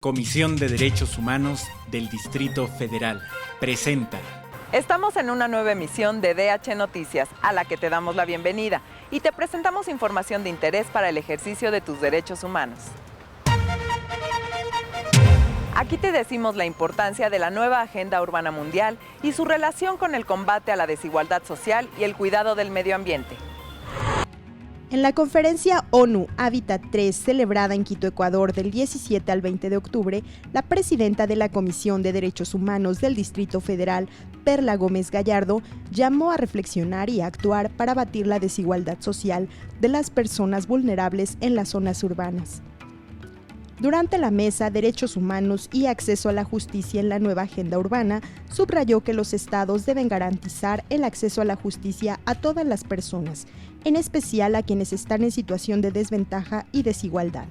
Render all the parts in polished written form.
Comisión de Derechos Humanos del Distrito Federal presenta. Estamos en una nueva emisión de DH Noticias, a la que te damos la bienvenida y te presentamos información de interés para el ejercicio de tus derechos humanos. Aquí te decimos la importancia de la nueva Agenda Urbana Mundial y su relación con el combate a la desigualdad social y el cuidado del medio ambiente. En la conferencia ONU Hábitat 3, celebrada en Quito, Ecuador, del 17 al 20 de octubre, la presidenta de la Comisión de Derechos Humanos del Distrito Federal, Perla Gómez Gallardo, llamó a reflexionar y a actuar para abatir la desigualdad social de las personas vulnerables en las zonas urbanas. Durante la mesa Derechos Humanos y Acceso a la Justicia en la nueva Agenda Urbana, subrayó que los estados deben garantizar el acceso a la justicia a todas las personas, en especial a quienes están en situación de desventaja y desigualdad: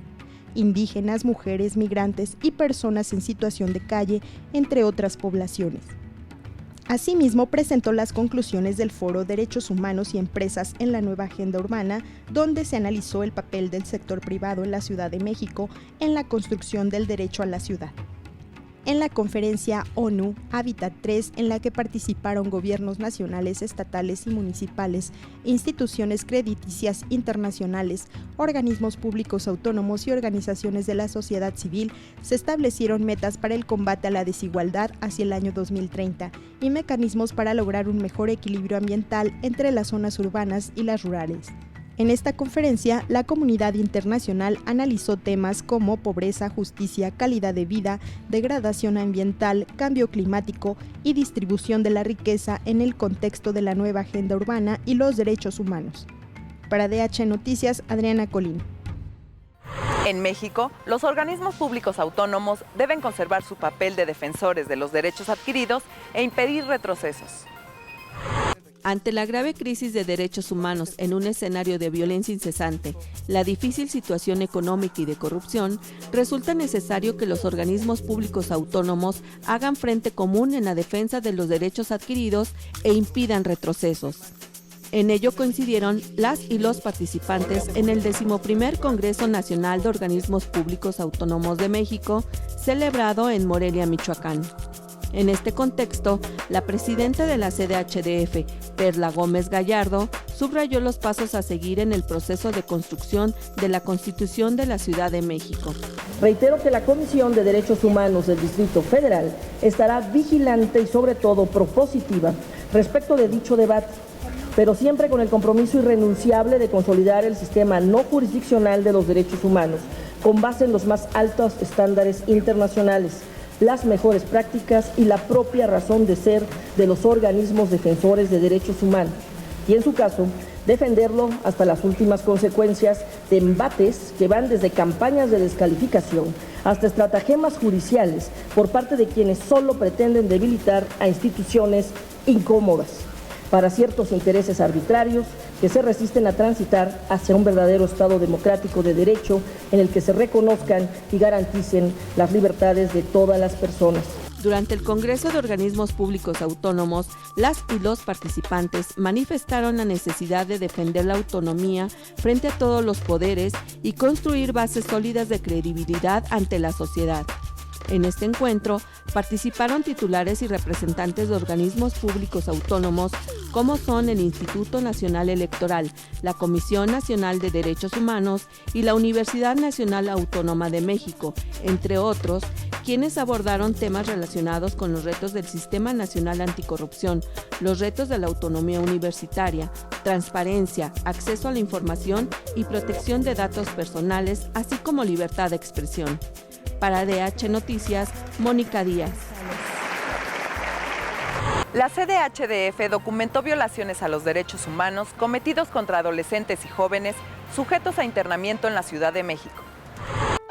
indígenas, mujeres, migrantes y personas en situación de calle, entre otras poblaciones. Asimismo, presentó las conclusiones del Foro Derechos Humanos y Empresas en la nueva Agenda Urbana, donde se analizó el papel del sector privado en la Ciudad de México en la construcción del derecho a la ciudad. En la conferencia ONU Hábitat 3, en la que participaron gobiernos nacionales, estatales y municipales, instituciones crediticias internacionales, organismos públicos autónomos y organizaciones de la sociedad civil, se establecieron metas para el combate a la desigualdad hacia el año 2030 y mecanismos para lograr un mejor equilibrio ambiental entre las zonas urbanas y las rurales. En esta conferencia, la comunidad internacional analizó temas como pobreza, justicia, calidad de vida, degradación ambiental, cambio climático y distribución de la riqueza en el contexto de la nueva agenda urbana y los derechos humanos. Para DH Noticias, Adriana Colín. En México, los organismos públicos autónomos deben conservar su papel de defensores de los derechos adquiridos e impedir retrocesos. Ante la grave crisis de derechos humanos en un escenario de violencia incesante, la difícil situación económica y de corrupción, resulta necesario que los organismos públicos autónomos hagan frente común en la defensa de los derechos adquiridos e impidan retrocesos. En ello coincidieron las y los participantes en el 11º Congreso Nacional de Organismos Públicos Autónomos de México, celebrado en Morelia, Michoacán. En este contexto, la presidenta de la CDHDF, Perla Gómez Gallardo, subrayó los pasos a seguir en el proceso de construcción de la Constitución de la Ciudad de México. Reitero que la Comisión de Derechos Humanos del Distrito Federal estará vigilante y sobre todo propositiva respecto de dicho debate, pero siempre con el compromiso irrenunciable de consolidar el sistema no jurisdiccional de los derechos humanos, con base en los más altos estándares internacionales, las mejores prácticas y la propia razón de ser de los organismos defensores de derechos humanos, y en su caso, defenderlo hasta las últimas consecuencias de embates que van desde campañas de descalificación hasta estratagemas judiciales por parte de quienes solo pretenden debilitar a instituciones incómodas para ciertos intereses arbitrarios que se resisten a transitar hacia un verdadero Estado democrático de derecho en el que se reconozcan y garanticen las libertades de todas las personas. Durante el Congreso de Organismos Públicos Autónomos, las y los participantes manifestaron la necesidad de defender la autonomía frente a todos los poderes y construir bases sólidas de credibilidad ante la sociedad. En este encuentro participaron titulares y representantes de organismos públicos autónomos como son el Instituto Nacional Electoral, la Comisión Nacional de Derechos Humanos y la Universidad Nacional Autónoma de México, entre otros, quienes abordaron temas relacionados con los retos del Sistema Nacional Anticorrupción, los retos de la autonomía universitaria, transparencia, acceso a la información y protección de datos personales, así como libertad de expresión. Para DH Noticias, Mónica Díaz. La CDHDF documentó violaciones a los derechos humanos cometidos contra adolescentes y jóvenes sujetos a internamiento en la Ciudad de México.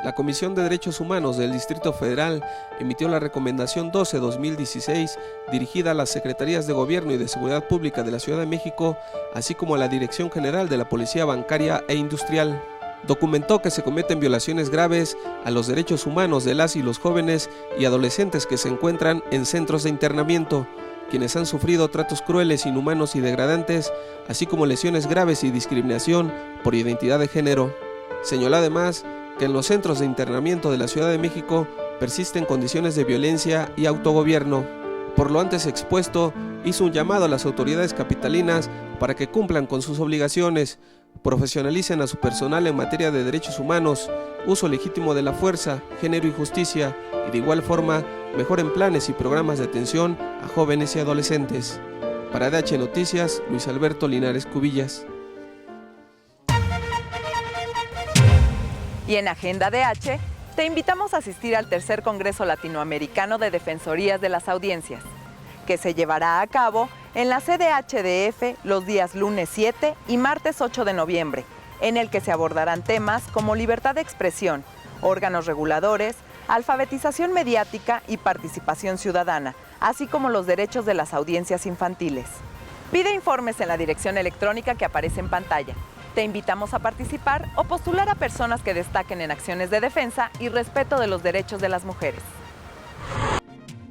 La Comisión de Derechos Humanos del Distrito Federal emitió la Recomendación 12-2016 dirigida a las Secretarías de Gobierno y de Seguridad Pública de la Ciudad de México, así como a la Dirección General de la Policía Bancaria e Industrial. Documentó que se cometen violaciones graves a los derechos humanos de las y los jóvenes y adolescentes que se encuentran en centros de internamiento, quienes han sufrido tratos crueles, inhumanos y degradantes, así como lesiones graves y discriminación por identidad de género. Señaló además que en los centros de internamiento de la Ciudad de México persiste en condiciones de violencia y autogobierno. Por lo antes expuesto, hizo un llamado a las autoridades capitalinas para que cumplan con sus obligaciones, profesionalicen a su personal en materia de derechos humanos, uso legítimo de la fuerza, género y justicia, y de igual forma mejoren planes y programas de atención a jóvenes y adolescentes. Para DH Noticias, Luis Alberto Linares Cubillas. Y en Agenda DH, te invitamos a asistir al tercer Congreso Latinoamericano de Defensorías de las Audiencias, que se llevará a cabo en la CDH-DF los días lunes 7 y martes 8 de noviembre, en el que se abordarán temas como libertad de expresión, órganos reguladores, alfabetización mediática y participación ciudadana, así como los derechos de las audiencias infantiles. Pide informes en la dirección electrónica que aparece en pantalla. Te invitamos a participar o postular a personas que destaquen en acciones de defensa y respeto de los derechos de las mujeres.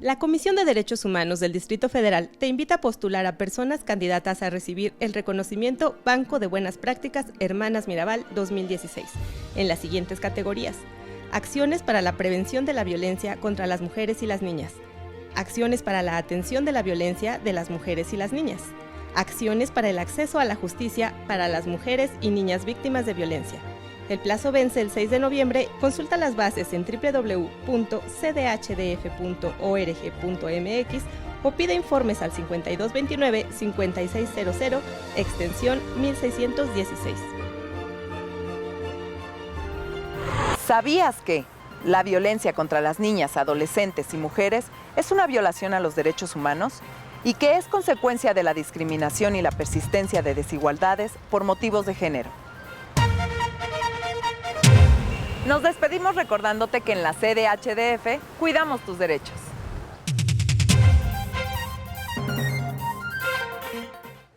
La Comisión de Derechos Humanos del Distrito Federal te invita a postular a personas candidatas a recibir el reconocimiento Banco de Buenas Prácticas Hermanas Mirabal 2016 en las siguientes categorías: acciones para la prevención de la violencia contra las mujeres y las niñas, acciones para la atención de la violencia de las mujeres y las niñas, acciones para el acceso a la justicia para las mujeres y niñas víctimas de violencia. El plazo vence el 6 de noviembre. Consulta las bases en www.cdhdf.org.mx o pide informes al 5229-5600, extensión 1616. ¿Sabías que la violencia contra las niñas, adolescentes y mujeres es una violación a los derechos humanos? Y que es consecuencia de la discriminación y la persistencia de desigualdades por motivos de género. Nos despedimos recordándote que en la CDH-DF cuidamos tus derechos.